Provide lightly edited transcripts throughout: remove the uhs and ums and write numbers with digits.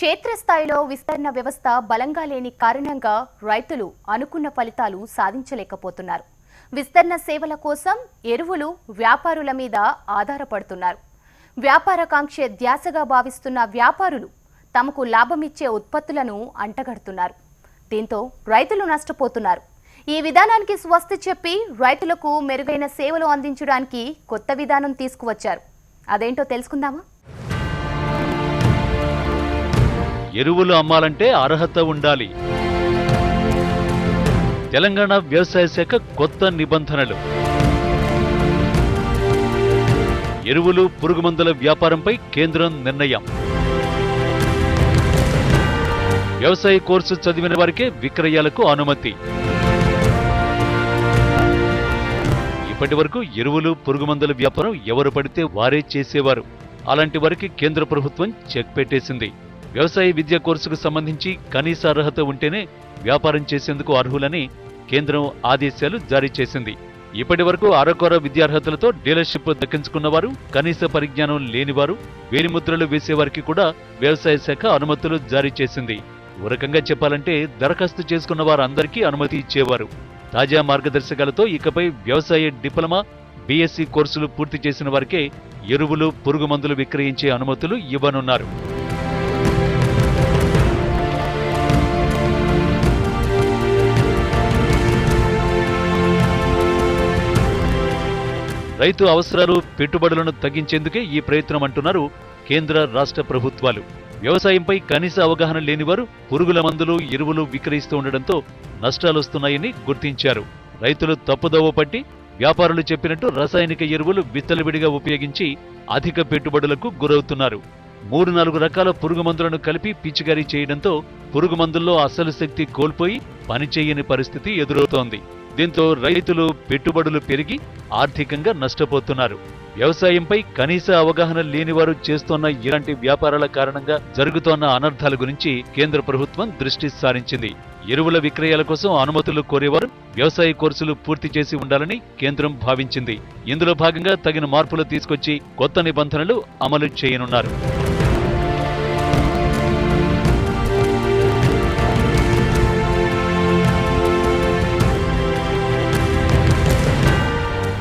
క్షేత్రస్థాయిలో విస్తరణ వ్యవస్థ బలంగా లేని కారణంగా రైతులు అనుకున్న ఫలితాలు సాధించలేకపోతున్నారు. విస్తరణ సేవల కోసం ఎరువులు వ్యాపారుల మీద ఆధారపడుతున్నారు. వ్యాపారకాంక్ష ధ్యాసగా భావిస్తున్న వ్యాపారులు తమకు లాభమిచ్చే ఉత్పత్తులను అంటగడుతున్నారు. దీంతో రైతులు నష్టపోతున్నారు. ఈ విధానానికి స్వస్తి చెప్పి రైతులకు మెరుగైన సేవలు అందించడానికి కొత్త విధానం తీసుకువచ్చారు. అదేంటో తెలుసుకుందామా? ఎరువులు అమ్మాలంటే అర్హత ఉండాలి. తెలంగాణ వ్యవసాయ శాఖ కొత్త నిబంధనలు. ఎరువులు, పురుగుమందుల వ్యాపారంపై కేంద్రం నిర్ణయం. వ్యవసాయ కోర్సు చదివిన వారికే విక్రయాలకు అనుమతి. ఇప్పటి వరకు ఎరువులు, పురుగుమందుల వ్యాపారం ఎవరు పడితే వారే చేసేవారు. అలాంటి వారికి కేంద్ర ప్రభుత్వం చెక్ పెట్టేసింది. వ్యవసాయ విద్యా కోర్సుకు సంబంధించి కనీస అర్హత ఉంటేనే వ్యాపారం చేసేందుకు అర్హులని కేంద్రం ఆదేశాలు జారీ చేసింది. ఇప్పటి వరకు అరకొర విద్యార్హతలతో డీలర్షిప్ దక్కించుకున్నవారు, కనీస పరిజ్ఞానం లేనివారు, వేలిముద్రలు వేసేవారికి కూడా వ్యవసాయ శాఖ అనుమతులు జారీ చేసింది. ఓ రకంగా చెప్పాలంటే దరఖాస్తు చేసుకున్న వారందరికీ అనుమతి ఇచ్చేవారు. తాజా మార్గదర్శకాలతో ఇకపై వ్యవసాయ డిప్లొమా, బీఎస్సీ కోర్సులు పూర్తి చేసిన వారికే ఎరువులు, పురుగుమందులు విక్రయించే అనుమతులు ఇవ్వనున్నారు. రైతు అవసరాలు, పెట్టుబడులను తగ్గించేందుకే ఈ ప్రయత్నం అంటున్నారు కేంద్ర, రాష్ట్ర ప్రభుత్వాలు. వ్యవసాయంపై కనీస అవగాహన లేనివారు పురుగుల మందులు, ఎరువులు విక్రయిస్తూ ఉండడంతో నష్టాలొస్తున్నాయని గుర్తించారు. రైతులు తప్పుదోవ పట్టి వ్యాపారులు చెప్పినట్టు రసాయనిక ఎరువులు విత్తలవిడిగా ఉపయోగించి అధిక పెట్టుబడులకు గురవుతున్నారు. 3-4 రకాల పురుగుమందులను కలిపి పిచికారీ చేయడంతో పురుగుమందుల్లో అసలు శక్తి కోల్పోయి పనిచేయని పరిస్థితి ఎదురవుతోంది. దీంతో రైతులు పెట్టుబడులు పెరిగి ఆర్థికంగా నష్టపోతున్నారు. వ్యవసాయంపై కనీస అవగాహన లేనివారు చేస్తోన్న ఇలాంటి వ్యాపారాల కారణంగా జరుగుతోన్న అనర్థాల గురించి కేంద్ర ప్రభుత్వం దృష్టి సారించింది. ఎరువుల విక్రయాల కోసం అనుమతులు కోరేవారు వ్యవసాయ కోర్సులు పూర్తి చేసి ఉండాలని కేంద్రం భావించింది. ఇందులో భాగంగా తగిన మార్పులు తీసుకొచ్చి కొత్త నిబంధనలు అమలు చేయనున్నారు.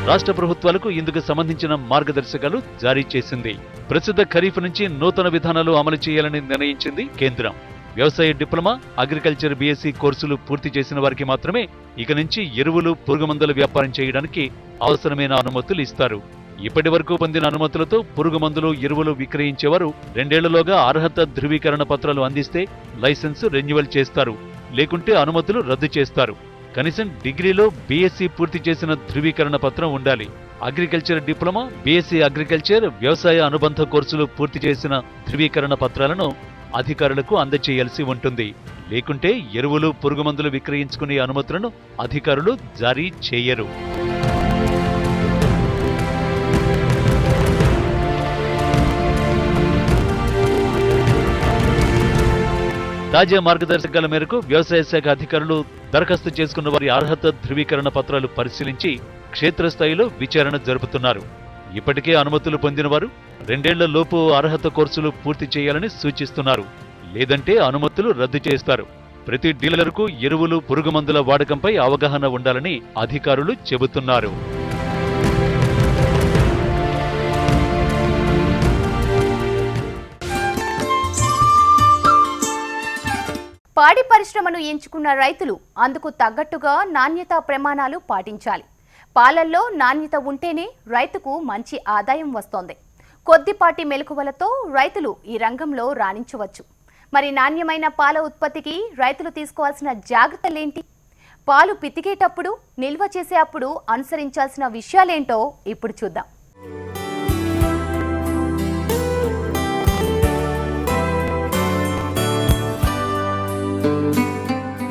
రాష్ట్ర ప్రభుత్వాలకు ఇందుకు సంబంధించిన మార్గదర్శకాలు జారీ చేసింది. ప్రస్తుత ఖరీఫ్ నుంచి నూతన విధానాలు అమలు చేయాలని నిర్ణయించింది కేంద్రం. వ్యవసాయ డిప్లొమా, అగ్రికల్చర్ బీఎస్సీ కోర్సులు పూర్తి చేసిన వారికి మాత్రమే ఇక నుంచి ఎరువులు, పురుగుమందుల వ్యాపారం చేయడానికి అవసరమైన అనుమతులు ఇస్తారు. ఇప్పటి వరకు పొందిన అనుమతులతో పురుగుమందులు, ఎరువులు విక్రయించేవారు 2 ఏళ్లలోగా అర్హత ధృవీకరణ పత్రాలు అందిస్తే లైసెన్సు రెన్యువల్ చేస్తారు. లేకుంటే అనుమతులు రద్దు చేస్తారు. కనీసం డిగ్రీలో బీఎస్సీ పూర్తి చేసిన ధృవీకరణ పత్రం ఉండాలి. అగ్రికల్చర్ డిప్లొమా, బీఎస్సీ అగ్రికల్చర్, వ్యవసాయ అనుబంధ కోర్సులు పూర్తి చేసిన ధృవీకరణ పత్రాలను అధికారులకు అందజేయాల్సి ఉంటుంది. లేకుంటే ఎరువులు, పురుగుమందులు విక్రయించుకునే అనుమతులను అధికారులు జారీ చేయరు. తాజా మార్గదర్శకాల మేరకు వ్యవసాయ శాఖ అధికారులు దరఖాస్తు చేసుకున్న వారి అర్హత ధృవీకరణ పత్రాలు పరిశీలించి క్షేత్రస్థాయిలో విచారణ జరుపుతున్నారు. ఇప్పటికే అనుమతులు పొందిన వారు 2 ఏళ్ల లోపు అర్హత కోర్సులు పూర్తి చేయాలని సూచిస్తున్నారు. లేదంటే అనుమతులు రద్దు చేస్తారు. ప్రతి డీలర్కు ఎరువులు, పురుగుమందుల వాడకంపై అవగాహన ఉండాలని అధికారులు చెబుతున్నారు. పాడి పరిశ్రమను ఎంచుకున్న రైతులు అందుకు తగ్గట్టుగా నాణ్యతా ప్రమాణాలు పాటించాలి. పాలల్లో నాణ్యత ఉంటేనే రైతుకు మంచి ఆదాయం వస్తోంది. కొద్దిపాటి మెలకువలతో రైతులు ఈ రంగంలో రాణించవచ్చు. మరి నాణ్యమైన పాల ఉత్పత్తికి రైతులు తీసుకోవాల్సిన జాగ్రత్తలేంటి? పాలు పితికేటప్పుడు, నిల్వ చేసే అప్పుడు అనుసరించాల్సిన విషయాలేంటో ఇప్పుడు చూద్దాం.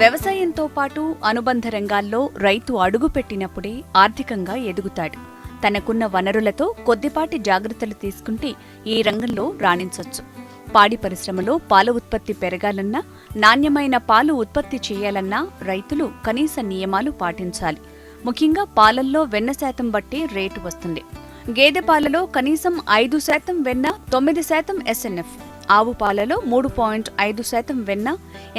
వ్యవసాయంతో పాటు అనుబంధ రంగాల్లో రైతు అడుగుపెట్టినప్పుడే ఆర్థికంగా ఎదుగుతాడు. తనకున్న వనరులతో కొద్దిపాటి జాగ్రత్తలు తీసుకుంటే ఈ రంగంలో రాణించొచ్చు. పాడి పరిశ్రమలో పాల ఉత్పత్తి పెరగాలన్నా, నాణ్యమైన పాలు ఉత్పత్తి చేయాలన్నా రైతులు కనీస నియమాలు పాటించాలి. ముఖ్యంగా పాలల్లో వెన్న శాతం బట్టి రేటు వస్తుంది. గేదె పాలలో కనీసం 5% వెన్న, 9% SNF, ఆవు పాలలో 3.5% వెన్న,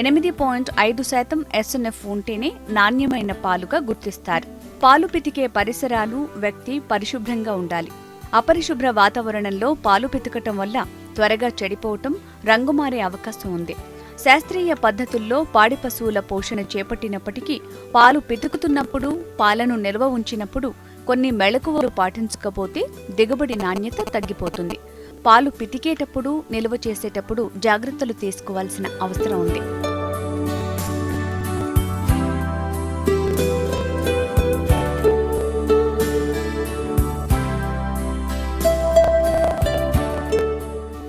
8.5% SNF ఉంటేనే నాణ్యమైన పాలుగా గుర్తిస్తారు. పాలు పితికే పరిసరాలు, వ్యక్తి పరిశుభ్రంగా ఉండాలి. అపరిశుభ్ర వాతావరణంలో పాలు పితకటం వల్ల త్వరగా చెడిపోవటం, రంగు మారే అవకాశం ఉంది. శాస్త్రీయ పద్ధతుల్లో పాడి పశువుల పోషణ చేపట్టినప్పటికీ పాలు పితుకుతున్నప్పుడు, పాలను నిల్వ ఉంచినప్పుడు కొన్ని మెళకువలు పాటించకపోతే దిగుబడి నాణ్యత తగ్గిపోతుంది. పాలు పితికేటప్పుడు, నిల్వ చేసేటప్పుడు జాగ్రత్తలు తీసుకోవాల్సిన అవసరం ఉంది.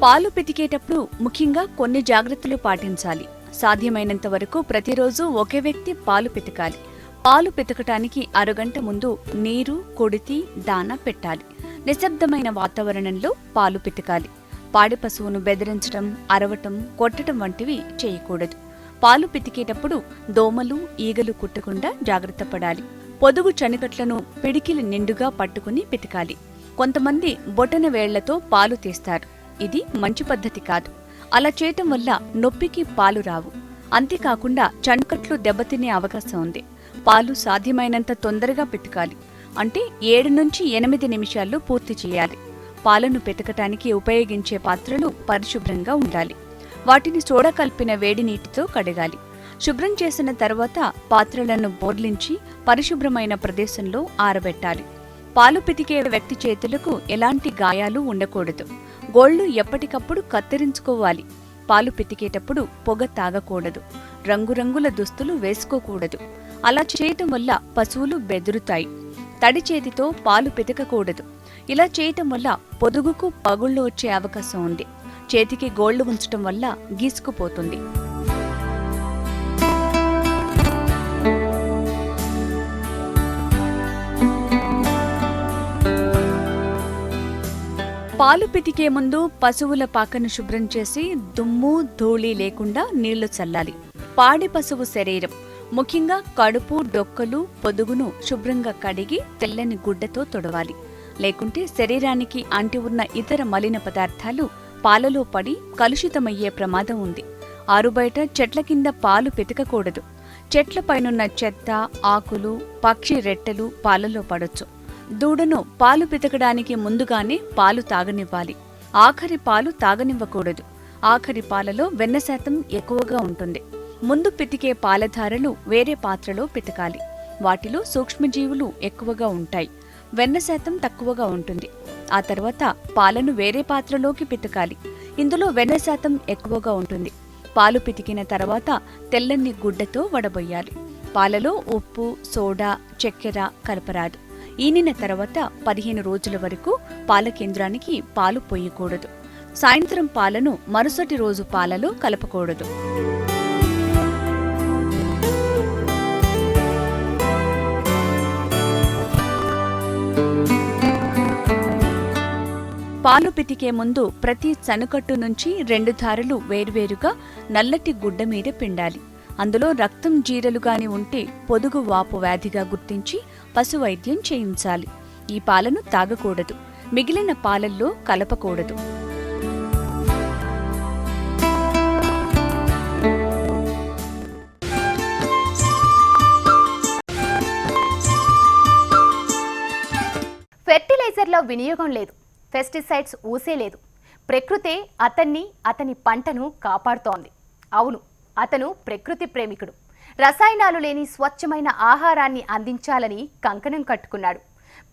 పాలు పితికేటప్పుడు ముఖ్యంగా కొన్ని జాగ్రత్తలు పాటించాలి. సాధ్యమైనంత వరకు ప్రతిరోజు ఒకే వ్యక్తి పాలు పితకాలి. పాలు పితకటానికి అరగంట ముందు నీరు, కొడితి, దాన పెట్టాలి. నిశ్శబ్దమైన వాతావరణంలో పాలు పితకాలి. పాడి పశువును బెదిరించడం, అరవటం, కొట్టడం వంటివి చేయకూడదు. పాలు పితికేటప్పుడు దోమలు, ఈగలు కుట్టకుండా జాగ్రత్త పడాలి. పొదుగు చనికట్లను పిడికిలి నిండుగా పట్టుకుని పితకాలి. కొంతమంది బొటన వేళ్లతో పాలు తీస్తారు. ఇది మంచి పద్ధతి కాదు. అలా చేయటం వల్ల నొప్పికి పాలు రావు. అంతేకాకుండా చనుకట్లు దెబ్బతినే అవకాశం ఉంది. పాలు సాధ్యమైనంత తొందరగా పితకాలి. అంటే 7 నుంచి 8 నిమిషాల్లో పూర్తి చేయాలి. పాలను పితకటానికి ఉపయోగించే పాత్రలు పరిశుభ్రంగా ఉండాలి. వాటిని సోడా కలిపిన వేడి నీటితో కడగాలి. శుభ్రం చేసిన తర్వాత పాత్రలను బోర్లించి పరిశుభ్రమైన ప్రదేశంలో ఆరబెట్టాలి. పాలు పితికే వ్యక్తి చేతులకు ఎలాంటి గాయాలు ఉండకూడదు. గోళ్లు ఎప్పటికప్పుడు కత్తిరించుకోవాలి. పాలు పితికేటప్పుడు పొగ తాగకూడదు. రంగురంగుల దుస్తులు వేసుకోకూడదు. అలా చేయటం వల్ల పశువులు బెదురుతాయి. తడి చేతితో పాలు పితకకూడదు. ఇలా చేయటం వల్ల పొదుగుకు పగుళ్లు వచ్చే అవకాశం ఉంది. చేతికి గోళ్లు ఉంచటం వల్ల గీసుకుపోతుంది. పాలు పితికే ముందు పశువుల పాకను శుభ్రం చేసి దుమ్ము, ధూళి లేకుండా నీళ్లు చల్లాలి. పాడి పశువు శరీరం, ముఖ్యంగా కడుపు, డొక్కలు, పొదుగును శుభ్రంగా కడిగి తెల్లని గుడ్డతో తొడవాలి. లేకుంటే శరీరానికి అంటి ఉన్న ఇతర మలిన పదార్థాలు పాలలో పడి కలుషితమయ్యే ప్రమాదం ఉంది. ఆరుబయట చెట్ల కింద పాలు పితకకూడదు. చెట్లపైనున్న చెత్త, ఆకులు, పక్షి రెట్టెలు పాలలో పడొచ్చు. దూడను పాలు పితకడానికి ముందుగానే పాలు తాగనివ్వాలి. ఆఖరి పాలు తాగనివ్వకూడదు. ఆఖరి పాలలో వెన్న శాతం ఎక్కువగా ఉంటుంది. ముందు పితికే పాలధారలు వేరే పాత్రలో పితకాలి. వాటిలో సూక్ష్మజీవులు ఎక్కువగా ఉంటాయి. వెన్న శాతం తక్కువగా ఉంటుంది. ఆ తర్వాత పాలను వేరే పాత్రలోకి పితకాలి. ఇందులో వెన్న శాతం ఎక్కువగా ఉంటుంది. పాలు పితికిన తర్వాత తెల్లని గుడ్డతో వడబోయాలి. పాలలో ఉప్పు, సోడా, చక్కెర కలపరాదు. ఈనిన తర్వాత 15 రోజుల వరకు పాల కేంద్రానికి పాలు పోయకూడదు. సాయంత్రం పాలను మరుసటి రోజు పాలలో కలపకూడదు. పాలు పితికే ముందు ప్రతి చనుకట్టు నుంచి 2 ధారలు వేర్వేరుగా నల్లటి గుడ్డ మీద పిండాలి. అందులో రక్తం జీరలుగాని ఉంటే పొదుగు వాపు వ్యాధిగా గుర్తించి పశు వైద్యం చేయించాలి. ఈ పాలను తాగకూడదు. మిగిలిన పాలల్లో కలపకూడదు. ఫెర్టిలైజర్ల వినియోగం లేదు. పెస్టిసైడ్స్ ఊసే లేదు. ప్రకృతే అతన్ని, అతని పంటను కాపాడుతోంది. అవును, అతను ప్రకృతి ప్రేమికుడు. రసాయనాలు లేని స్వచ్ఛమైన ఆహారాన్ని అందించాలని కంకణం కట్టుకున్నాడు.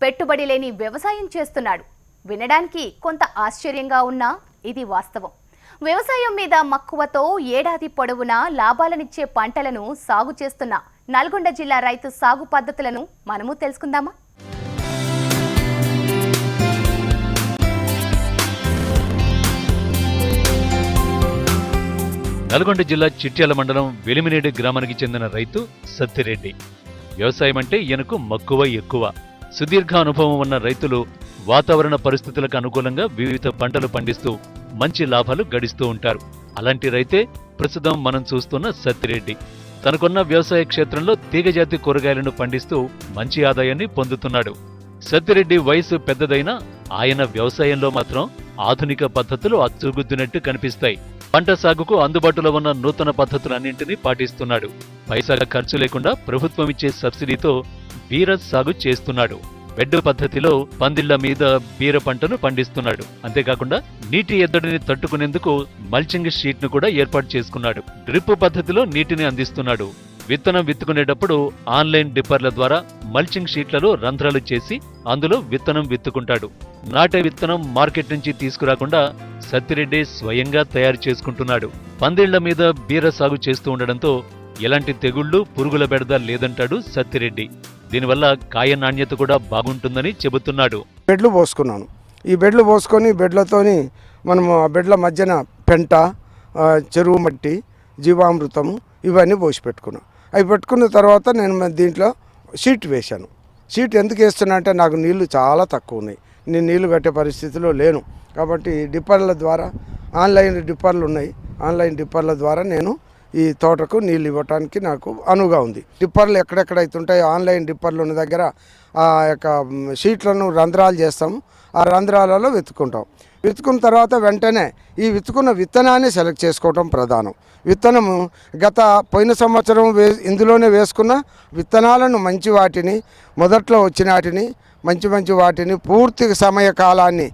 పెట్టుబడి లేని వ్యవసాయం చేస్తున్నాడు. వినడానికి కొంత ఆశ్చర్యంగా ఉన్నా ఇది వాస్తవం. వ్యవసాయం మీద మక్కువతో ఏడాది పొడవునా లాభాలనిచ్చే పంటలను సాగు చేస్తున్న నల్గొండ జిల్లా రైతు సాగు పద్ధతులను మనము తెలుసుకుందామా? నల్గొండ జిల్లా చిట్యాల మండలం వెలిమినేడు గ్రామానికి చెందిన రైతు సత్తిరెడ్డి. వ్యవసాయం అంటే ఈయనకు మక్కువ ఎక్కువ. సుదీర్ఘ అనుభవం ఉన్న రైతులు వాతావరణ పరిస్థితులకు అనుకూలంగా వివిధ పంటలు పండిస్తూ మంచి లాభాలు గడిస్తూ ఉంటారు. అలాంటి రైతే ప్రస్తుతం మనం చూస్తున్న సత్తిరెడ్డి. తనకున్న వ్యవసాయ క్షేత్రంలో తీగజాతి కూరగాయలను పండిస్తూ మంచి ఆదాయాన్ని పొందుతున్నాడు. సత్తిరెడ్డి వయసు పెద్దదైనా ఆయన వ్యవసాయంలో మాత్రం ఆధునిక పద్ధతులు అచ్చుగుద్దినట్టు కనిపిస్తాయి. పంట సాగుకు అందుబాటులో ఉన్న నూతన పద్ధతులన్నింటినీ పాటిస్తున్నాడు. పైసా ఖర్చు లేకుండా ప్రభుత్వం ఇచ్చే సబ్సిడీతో బీర సాగు చేస్తున్నాడు. బెడ్ పద్ధతిలో పందిళ్ల మీద బీర పంటను పండిస్తున్నాడు. అంతేకాకుండా నీటి ఎద్దడిని తట్టుకునేందుకు మల్చింగ్ షీట్ ను కూడా ఏర్పాటు చేసుకున్నాడు. డ్రిప్ పద్ధతిలో నీటిని అందిస్తున్నాడు. విత్తనం విత్తుకునేటప్పుడు ఆన్లైన్ డిప్పర్ల ద్వారా మల్చింగ్ షీట్లలో రంధ్రాలు చేసి అందులో విత్తనం విత్తుకుంటాడు. నాటే విత్తనం మార్కెట్ నుంచి తీసుకురాకుండా సత్తిరెడ్డి స్వయంగా తయారు చేసుకుంటున్నాడు. పందిళ్ల మీద బీర సాగు చేస్తూ ఉండడంతో ఎలాంటి తెగుళ్లు, పురుగుల బెడద లేదంటాడు సత్తిరెడ్డి. దీనివల్ల కాయ నాణ్యత కూడా బాగుంటుందని చెబుతున్నాడు. బెడ్లు పోసుకున్నాను. ఈ బెడ్లు పోసుకొని బెడ్లతోని మనము ఆ బెడ్ల మధ్యన పెంట, చెరువు మట్టి, జీవామృతము ఇవన్నీ పోసి పెట్టుకున్నాను. అవి పెట్టుకున్న తర్వాత నేను దీంట్లో షీట్ వేశాను. షీట్ ఎందుకు వేస్తున్నా అంటే నాకు నీళ్లు చాలా తక్కువ ఉన్నాయి. నేను నీళ్లు కట్టే పరిస్థితిలో లేను. కాబట్టి డిప్పర్ల ద్వారా ఆన్లైన్ డిప్పర్లు ఉన్నాయి. ఆన్లైన్ డిప్పర్ల ద్వారా నేను ఈ తోటకు నీళ్ళు ఇవ్వటానికి నాకు అనువుగా ఉంది. డిప్పర్లు ఎక్కడెక్కడైతే ఉంటాయో ఆన్లైన్ డిప్పర్లు ఉన్న దగ్గర ఆ యొక్క షీట్లను రంధ్రాలు చేస్తాము. ఆ రంధ్రాలలో వెతుక్కుంటాం. విత్తుకున్న తర్వాత వెంటనే ఈ విత్తుకున్న విత్తనాన్ని సెలెక్ట్ చేసుకోవటం ప్రధానం. విత్తనము పోయిన సంవత్సరం ఇందులోనే వేసుకున్న విత్తనాలను మంచి వాటిని, మొదట్లో వచ్చిన వాటిని, మంచి వాటిని పూర్తి సమయ కాలాన్ని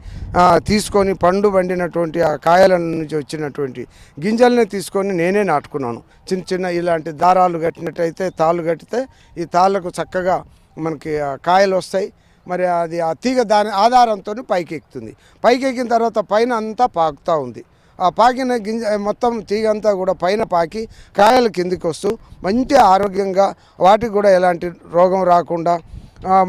తీసుకొని పండు పండినటువంటి ఆ కాయల నుంచి వచ్చినటువంటి గింజల్ని తీసుకొని నేనే నాటుకున్నాను. చిన్న ఇలాంటి దారాలు కట్టినట్టయితే, తాళ్ళు కట్టితే ఈ తాళ్ళకు చక్కగా మనకి కాయలు వస్తాయి. మరి అది ఆ తీగ దాని ఆధారంతో పైకి ఎక్కుతుంది. పైకి ఎక్కిన తర్వాత పైన అంతా పాకుతూ ఉంది. ఆ పాకిన గింజ మొత్తం తీగ అంతా కూడా పైన పాకి కాయలు కిందికి వస్తూ మంచి ఆరోగ్యంగా, వాటికి కూడా ఎలాంటి రోగం రాకుండా,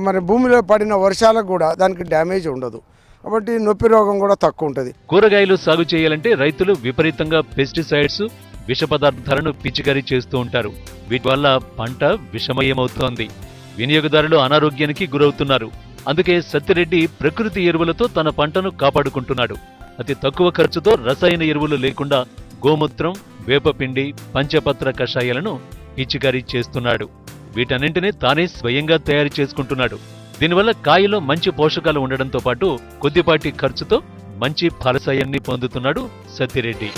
మరి భూమిలో పడిన వర్షాలకు కూడా దానికి డ్యామేజ్ ఉండదు. కాబట్టి నొప్పి రోగం కూడా తక్కువ ఉంటుంది. కూరగాయలు సాగు చేయాలంటే రైతులు విపరీతంగా పెస్టిసైడ్స్, విష పదార్థాలను పిచికారీ చేస్తూ ఉంటారు. వీటి వల్ల పంట విషమయమవుతోంది. వినియోగదారులు అనారోగ్యానికి గురవుతున్నారు. అందుకే సత్తిరెడ్డి ప్రకృతి ఎరువులతో తన పంటను కాపాడుకుంటున్నాడు. అతి తక్కువ ఖర్చుతో రసాయన ఎరువులు లేకుండా గోమూత్రం, వేపపిండి, పంచపత్ర కషాయాలను పిచికారీ చేస్తున్నాడు. వీటన్నింటినీ తానే స్వయంగా తయారు చేసుకుంటున్నాడు. దీనివల్ల కాయలో మంచి పోషకాలు ఉండడంతో పాటు కొద్దిపాటి ఖర్చుతో మంచి ఫలసాయాన్ని పొందుతున్నాడు సత్తిరెడ్డి.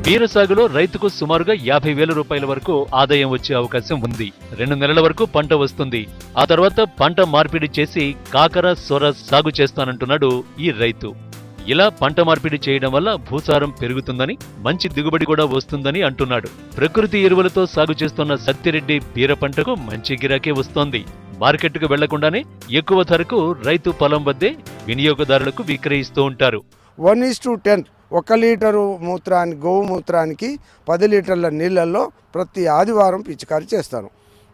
బీర సాగులో రైతుకు సుమారుగా 50,000 రూపాయల వరకు ఆదాయం వచ్చే అవకాశం ఉంది. 2 నెలల వరకు పంట వస్తుంది. ఆ తర్వాత పంట మార్పిడి చేసి కాకర, సొర సాగు చేస్తానంటున్నాడు ఈ రైతు. ఇలా పంట మార్పిడి చేయడం వల్ల భూసారం పెరుగుతుందని, మంచి దిగుబడి కూడా వస్తుందని అంటున్నాడు. ప్రకృతి ఎరువులతో సాగు చేస్తున్న సత్తిరెడ్డి బీర పంటకు మంచి గిరాకీ వస్తోంది. మార్కెట్కు వెళ్లకుండానే ఎక్కువ ధరకు రైతు పొలం వద్దే వినియోగదారులకు విక్రయిస్తూ ఉంటారు. 1:10 1 లీటరు గోవు మూత్రానికి 10 లీటర్ల నీళ్ళల్లో ప్రతి ఆదివారం పిచికారీ చేస్తాను.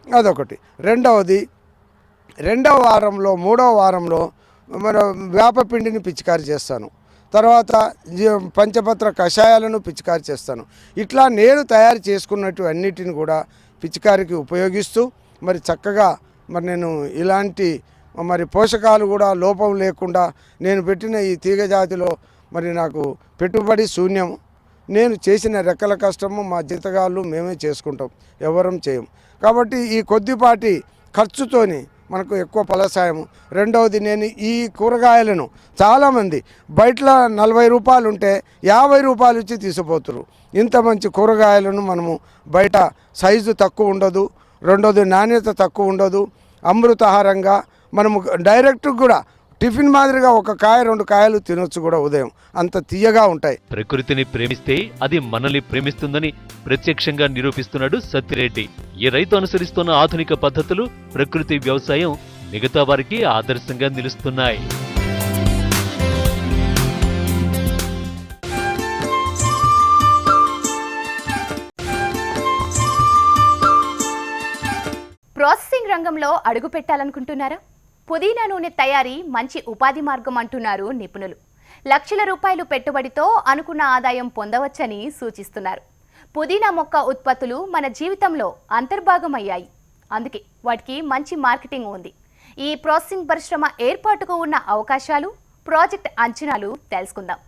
అదొకటి. రెండవ వారంలో, 3వ వారంలో మన వేపపిండిని పిచికారీ చేస్తాను. తర్వాత పంచపత్ర కషాయాలను పిచికారీ చేస్తాను. ఇట్లా నేను తయారు చేసుకున్నట్టు అన్నిటిని కూడా పిచికారీకి ఉపయోగిస్తూ మరి చక్కగా మరి నేను ఇలాంటి మరి పోషకాలు కూడా లోపం లేకుండా నేను పెట్టిన ఈ తీగ జాతిలో మరి నాకు పెట్టుబడి శూన్యం. నేను చేసిన రెక్కల కష్టము మా జీతగాళ్ళు మేమే చేసుకుంటాం, ఎవరం చేయం. కాబట్టి ఈ కొద్దిపాటి ఖర్చుతోని మనకు ఎక్కువ ఫలసాయము. రెండవది, నేను ఈ కూరగాయలను చాలామంది బయటలో 40 రూపాయలు ఉంటే 50 రూపాయలు ఇచ్చి తీసుకుపోతున్నారు. ఇంత మంచి కూరగాయలను మనము బయట సైజు తక్కువ ఉండదు, రెండవది నాణ్యత తక్కువ ఉండదు, అమృతాహారంగా మనము డైరెక్ట్ కూడా టిఫిన్ మాదిరిగా 1 కాయ 2 కాయలు తినొచ్చు కూడా ఉదయం, అంత తీయగా ఉంటాయి. ప్రకృతిని ప్రేమిస్తే అది మనల్ని ప్రేమిస్తుందని ప్రత్యక్షంగా నిరూపిస్తున్నాడు సత్తిరెడ్డి. ఈ రైతు అనుసరిస్తున్న ఆధునిక పద్ధతులు, ప్రకృతి వ్యవసాయం మిగతా వారికి ఆదర్శంగా నిలుస్తున్నాయి. ప్రాసెసింగ్ రంగంలో అడుగు పెట్టాలనుకుంటున్నారా? పుదీనా నూనె తయారీ మంచి ఉపాధి మార్గం అంటున్నారు నిపుణులు. లక్షల రూపాయలు పెట్టుబడితో అనుకున్న ఆదాయం పొందవచ్చని సూచిస్తున్నారు. పుదీనా మొక్క ఉత్పత్తులు మన జీవితంలో అంతర్భాగమయ్యాయి. అందుకే వాటికి మంచి మార్కెటింగ్ ఉంది. ఈ ప్రాసెసింగ్ పరిశ్రమ ఏర్పాటుకు ఉన్న అవకాశాలు, ప్రాజెక్ట్ అంచనాలు తెలుసుకుందాం.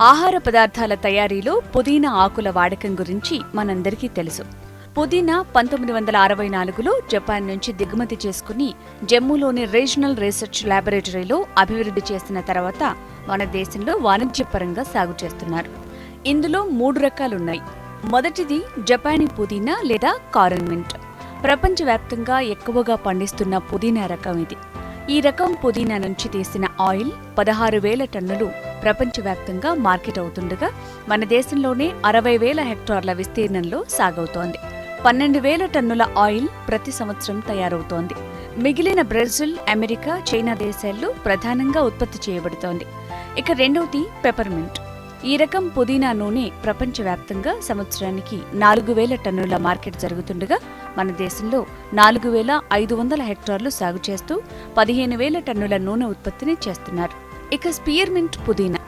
ఆహార పదార్థాల తయారీలో పుదీనా ఆకుల వాడకం గురించి మనందరికీ తెలుసు. పుదీనా 1964లో జపాన్ నుంచి దిగుమతి చేసుకుని జమ్మూలోని రీజనల్ రీసెర్చ్ ల్యాబొరేటరీలో అభివృద్ధి చేసిన తర్వాత మన దేశంలో వాణిజ్యపరంగా సాగు చేస్తున్నారు. ఇందులో 3 రకాలున్నాయి. మొదటిది జపానీ పుదీనా లేదా కారన్ మింట్. ప్రపంచవ్యాప్తంగా ఎక్కువగా పండిస్తున్న పుదీనా రకం ఇది. ఈ రకం పుదీనా నుంచి తీసిన ఆయిల్ 16,000 టన్నులు ప్రపంచవ్యాప్తంగా మార్కెట్ అవుతుండగా మన దేశంలోనే 60,000 హెక్టార్ల విస్తీర్ణంలో సాగవుతోంది. 12,000 టన్నుల ఆయిల్ ప్రతి సంవత్సరం తయారవుతోంది. మిగిలిన బ్రెజిల్, అమెరికా, చైనా దేశాల్లో ప్రధానంగా ఉత్పత్తి చేయబడుతోంది. ఇక రెండవది పెప్పర్మింట్. ఈ రకం పుదీనా నూనె ప్రపంచవ్యాప్తంగా సంవత్సరానికి 4,000 టన్నుల మార్కెట్ జరుగుతుండగా మన దేశంలో 4,500 హెక్టార్లు సాగు చేస్తూ 15,000 టన్నుల నూనె ఉత్పత్తిని చేస్తున్నారు. ఇక స్పియర్మింట్ పుదీనా.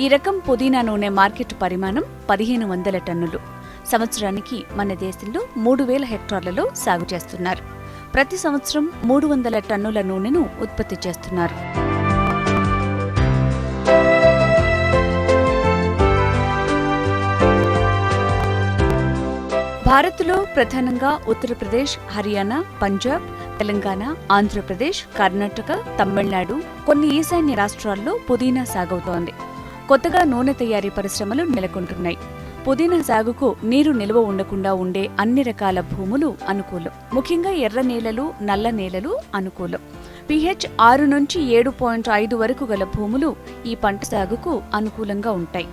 ఈ రకం పుదీనా నూనె మార్కెట్ పరిమాణం 1,500 టన్నులు. సంవత్సరానికి మన దేశంలో 3,000 హెక్టార్లలో సాగు చేస్తున్నారు. ప్రతి సంవత్సరం 300 టన్నుల నూనెను ఉత్పత్తి చేస్తున్నారు. భారత్లో ప్రధానంగా ఉత్తరప్రదేశ్, హర్యానా, పంజాబ్, తెలంగాణ, ఆంధ్రప్రదేశ్, కర్ణాటక, తమిళనాడు, కొన్ని ఈశాన్య రాష్ట్రాల్లో పుదీనా సాగవుతోంది. కొత్తగా నూనె తయారీ పరిశ్రమలు నెలకొంటున్నాయి. పుదీనా సాగుకు నీరు నిల్వ ఉండకుండా ఉండే అన్ని రకాల భూములు అనుకూలం. ముఖ్యంగా ఎర్ర నేలలు, నల్ల నేలలు అనుకూలం. pH 6 నుంచి 7.5 వరకు గల భూములు ఈ పంట సాగుకు అనుకూలంగా ఉంటాయి.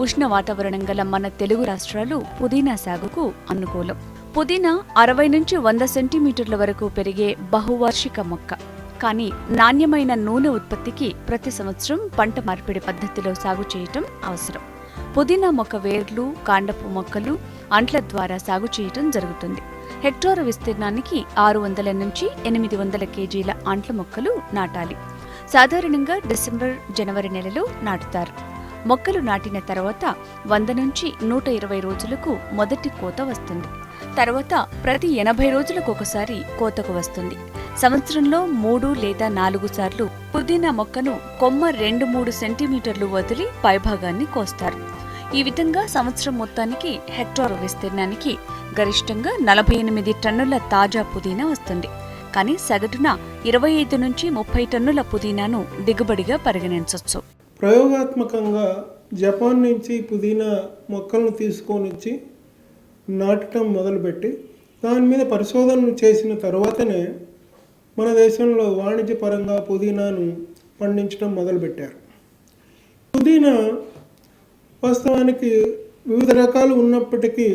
ఉష్ణ వాతావరణం గల మన తెలుగు రాష్ట్రాలు పుదీనా సాగుకు అనుకూలం. పుదీనా 60 నుంచి 100 సెంటీమీటర్ల వరకు పెరిగే బహువార్షిక మొక్క. కానీ నాణ్యమైన నూనె ఉత్పత్తికి ప్రతి సంవత్సరం పంట మార్పిడి పద్ధతిలో సాగు చేయటం అవసరం. పుదీనా మొక్క వేర్లు, కాండపు మొక్కలు, అంట్ల ద్వారా సాగు చేయటం జరుగుతుంది. హెక్టారు విస్తీర్ణానికి 600 నుంచి 800 కేజీల అంట్ల మొక్కలు నాటాలి. సాధారణంగా డిసెంబర్, జనవరి నెలలో నాటుతారు. మొక్కలు నాటిన తర్వాత 100 నుంచి 120 రోజులకు మొదటి కోత వస్తుంది. తర్వాత ప్రతి 80 రోజులకు ఒకసారి కోతకు వస్తుంది. సంవత్సరంలో 3 లేదా 4 సార్లు పుదీనా మొక్కను కొమ్మ 2-3 సెంటీమీటర్లు వదిలి పైభాగాన్ని కోస్తారు. ఈ విధంగా సంవత్సరం మొత్తానికి హెక్టారు విస్తీర్ణానికి గరిష్టంగా 48 టన్నుల తాజా పుదీనా వస్తుంది. కానీ సగటున 25 నుంచి 30 టన్నుల పుదీనాను దిగుబడిగా పరిగణించవచ్చు. ప్రయోగాత్మకంగా జపాన్ నుంచి పుదీనా మొక్కలను తీసుకొని వచ్చి నాటడం మొదలుపెట్టి దాని మీద పరిశోధనలు చేసిన తర్వాతనే మన దేశంలో వాణిజ్యపరంగా పుదీనాను పండించడం మొదలుపెట్టారు. పుదీనా వాస్తవానికి వివిధ రకాలు ఉన్నప్పటికీ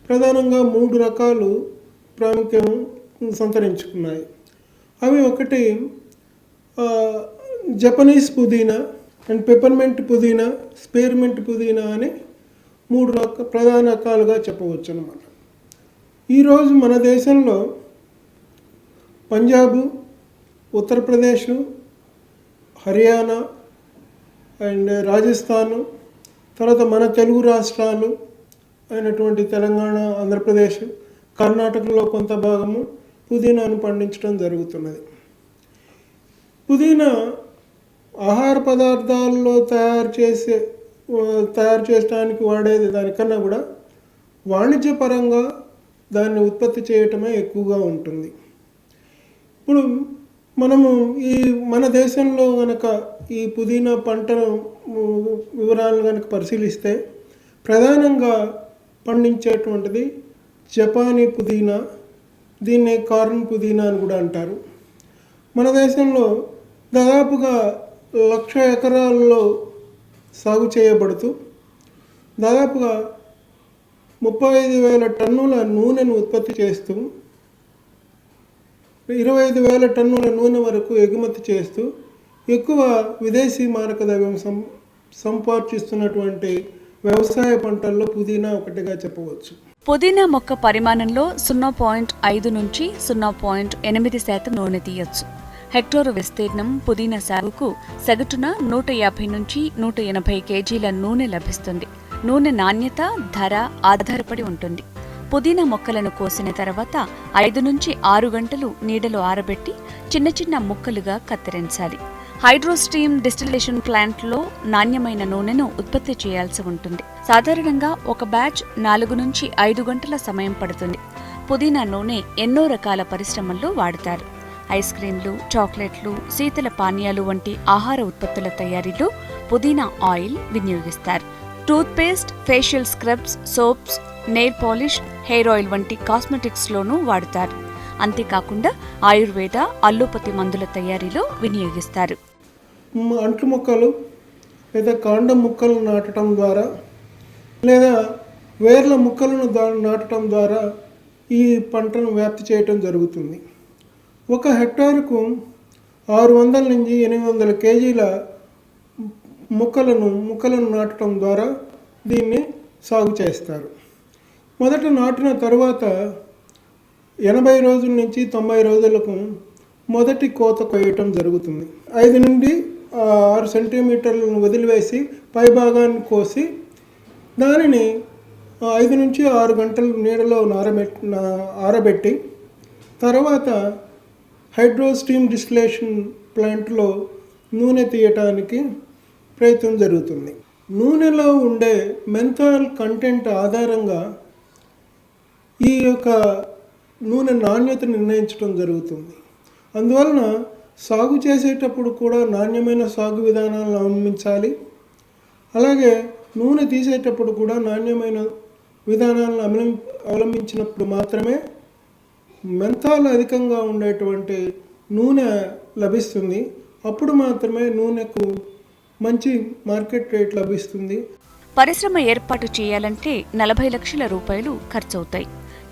ప్రధానంగా 3 రకాలు ప్రాముఖ్యం సంతరించుకున్నాయి. అవి ఒకటి జపనీస్ పుదీనా అండ్ పెప్పర్మెంట్ పుదీనా, స్పేర్మెంట్ పుదీనా అని 3 ప్రధాన రకాలుగా చెప్పవచ్చు అన్నమాట. ఈరోజు మన దేశంలో పంజాబు, ఉత్తరప్రదేశ్, హర్యానా అండ్ రాజస్థాను, తర్వాత మన తెలుగు రాష్ట్రాలు అయినటువంటి తెలంగాణ, ఆంధ్రప్రదేశ్, కర్ణాటకలో కొంత భాగము పుదీనాను పండించడం జరుగుతున్నది. పుదీనా ఆహార పదార్థాల్లో తయారు చేయడానికి వాడేది దానికన్నా కూడా వాణిజ్యపరంగా దాన్ని ఉత్పత్తి చేయటమే ఎక్కువగా ఉంటుంది. ఇప్పుడు మనము మన దేశంలో కనుక ఈ పుదీనా పంటను వివరాలను కనుక పరిశీలిస్తే ప్రధానంగా పండించేటువంటిది జపానీ పుదీనా, దీన్నే కారన్ పుదీనా అని కూడా అంటారు. మన దేశంలో దాదాపుగా 1,00,000 ఎకరాల్లో సాగు చేయబడుతూ దాదాపుగా 35,000 టన్నుల నూనెను ఉత్పత్తి చేస్తూ 25,000 టన్నుల నూనె వరకు ఎగుమతి చేస్తూ ఎక్కువ విదేశీ మారక ద్రవ్యం సంపాదిస్తున్నటువంటి వ్యవసాయ పంటల్లో పుదీనా ఒకటిగా చెప్పవచ్చు. పుదీనా మొక్క పరిమాణంలో 0.5 నుంచి 0.8% నూనె తీయొచ్చు. హెక్టారు విస్తీర్ణం పుదీనా సాగుకు సగటున 150 నుంచి 180 కేజీల నూనె లభిస్తుంది. నూనె నాణ్యత, ధర ఆధారపడి ఉంటుంది. పుదీనా మొక్కలను కోసిన తర్వాత 5 నుంచి 6 గంటలు నీడలో ఆరబెట్టి చిన్న చిన్న ముక్కలుగా కత్తిరించాలి. హైడ్రోస్టీమ్ డిస్టిలేషన్ ప్లాంట్లో నాణ్యమైన నూనెను ఉత్పత్తి చేయాల్సి ఉంటుంది. సాధారణంగా ఒక బ్యాచ్ 4 నుంచి 5 గంటల సమయం పడుతుంది. పుదీనా నూనె ఎన్నో రకాల పరిశ్రమల్లో వాడతారు. ఐస్ క్రీంలు, చాక్లెట్లు, శీతల పానీయాలు వంటి ఆహార ఉత్పత్తుల తయారీలో పుదీనా ఆయిల్ వినియోగిస్తారు. Toothpaste, facial scrubs, soaps, nail polish, hair oil వంటి కాస్మెటిక్స్లోనూ వాడతారు. అంతేకాకుండా ఆయుర్వేద, అల్లోపతి మందుల తయారీలో వినియోగిస్తారు. అంట్లు మొక్కలు లేదా కాండం మొక్కలు నాటడం ద్వారా లేదా వేర్ల మొక్కలను నాటడం ద్వారా ఈ పంటను వ్యాప్తి చేయటం జరుగుతుంది. 1 హెక్టారుకు 600 నుంచి 800 కేజీల మొక్కలను నాటడం ద్వారా దీన్ని సాగు చేస్తారు. మొదట నాటిన తర్వాత 80 రోజుల నుంచి 90 రోజులకు మొదటి కోత కొయ్యటం జరుగుతుంది. 5 నుండి 6 సెంటీమీటర్లను వదిలివేసి పై భాగాన్ని కోసి దానిని 5 నుంచి 6 గంటలు నీడలో ఆరబెట్టి తర్వాత హైడ్రోస్టీమ్ డిస్టిలేషన్ ప్లాంట్లో నూనె తీయటానికి ప్రయత్నం జరుగుతుంది. నూనెలో ఉండే మెంథాల్ కంటెంట్ ఆధారంగా ఈ యొక్క నూనె నాణ్యత నిర్ణయించడం జరుగుతుంది. అందువలన సాగు చేసేటప్పుడు కూడా నాణ్యమైన సాగు విధానాలను అవలంబించాలి. అలాగే నూనె తీసేటప్పుడు కూడా నాణ్యమైన విధానాలను అవలంబించినప్పుడు మాత్రమే మెంథాల్ అధికంగా ఉండేటువంటి నూనె లభిస్తుంది. అప్పుడు మాత్రమే నూనెకు మంచి మార్కెట్ రేట్ లభిస్తుంది. పరిశ్రమ ఏర్పాటు చేయాలంటే 40 లక్షల రూపాయలు ఖర్చవుతాయి.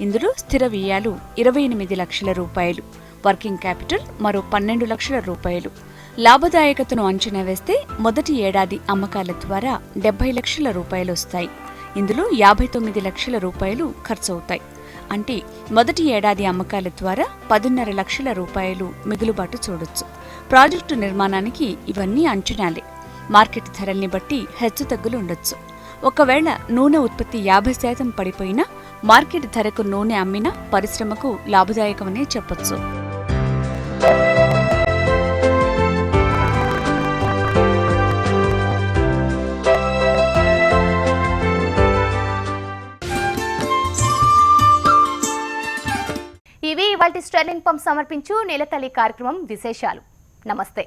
ఇందులో స్థిర వ్యయాలు 28 లక్షల రూపాయలు, వర్కింగ్ క్యాపిటల్ మరో 12 లక్షల రూపాయలు. లాభదాయకతను అంచనా వేస్తే మొదటి ఏడాది అమ్మకాల ద్వారా 70 లక్షల రూపాయలు వస్తాయి. ఇందులో 59 లక్షల రూపాయలు ఖర్చవుతాయి. అంటే మొదటి ఏడాది అమ్మకాల ద్వారా 10.5 లక్షల రూపాయలు మిగులుబాటు చూడొచ్చు. ప్రాజెక్టు నిర్మాణానికి ఇవన్నీ అంచనాలే. మార్కెట్ ధరల్ని బట్టి హెచ్చుతగ్గులు ఉండొచ్చు. ఒకవేళ నూనె ఉత్పత్తి 50% పడిపోయినా మార్కెట్ ధరకు నూనె అమ్మినా పరిశ్రమకు లాభదాయకమనే చెప్పొచ్చు. ఇవి ఇవాల్టి స్టెర్లింగ్ పంప్ సమర్పించు నీలతల్లి కార్యక్రమం విశేషాలు. నమస్తే.